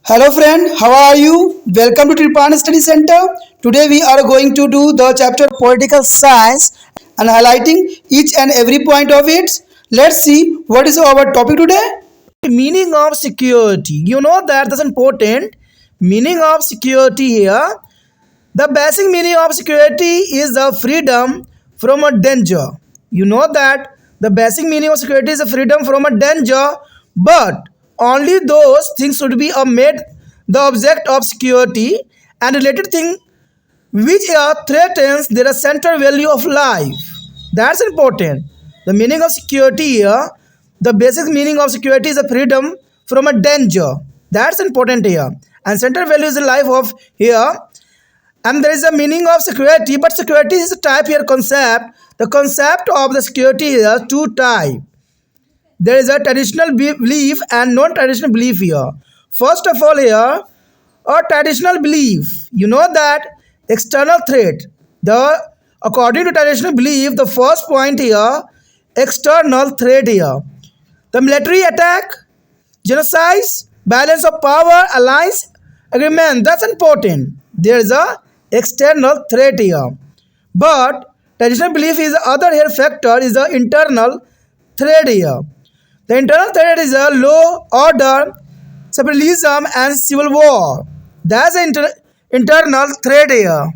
Hello friend, how are you? Welcome to Tripan Study Center. Today we are going to do the chapter Political Science and highlighting each and every point of it. Let's see what is our topic today. Meaning of security. You know that's important. Meaning of security here. The basic meaning of security is the freedom from a danger. You know that the basic meaning of security is the freedom from a danger, but only those things should be made the object of security and related thing which threatens their central value of life. That's important. The meaning of security here, the basic meaning of security is the freedom from a danger. That's important here. And central value is the life of here, and there is a meaning of security, but security is a type here concept. The concept of the security is two type. There is a traditional belief and non-traditional belief here. First of all here, a traditional belief, you know that external threat, the according to traditional belief, the first point here, external threat here, the military attack, genocide, balance of power, alliance, agreement. That's important. There is a external threat here, but traditional belief is the other here factor is the internal threat here. The internal threat is a law, order, separatism, and civil war. That's the internal threat here.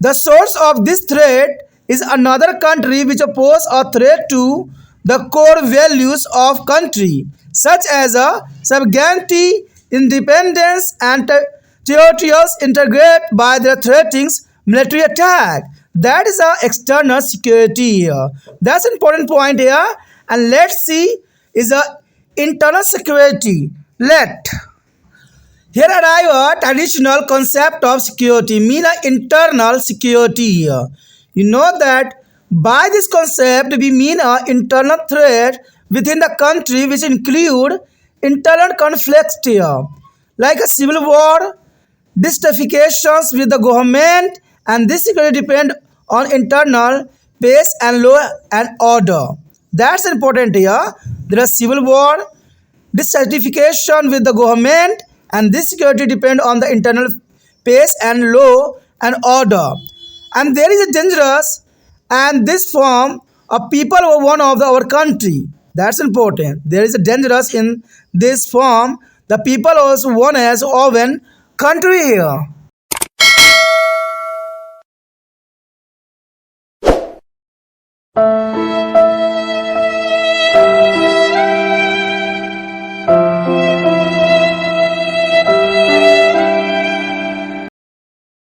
The source of this threat is another country which oppose a threat to the core values of country, such as a sovereignty, independence, and territorial integrate by their threatening military attack. That is our external security here. That's an important point here. And let's see is a internal security. Here arrive a traditional concept of security, mean a internal security here. You know that by this concept we mean a internal threat within the country which include internal conflicts here, like a civil war, dissatisfactions with the government, and this security depend on internal peace and law and order. That's important here. There is civil war, dissatisfaction with the government, and this security depend on the internal peace and law and order. And there is a dangerous and this form of people who one of our country. That's important. There is a dangerous in this form. The people also one as often country here.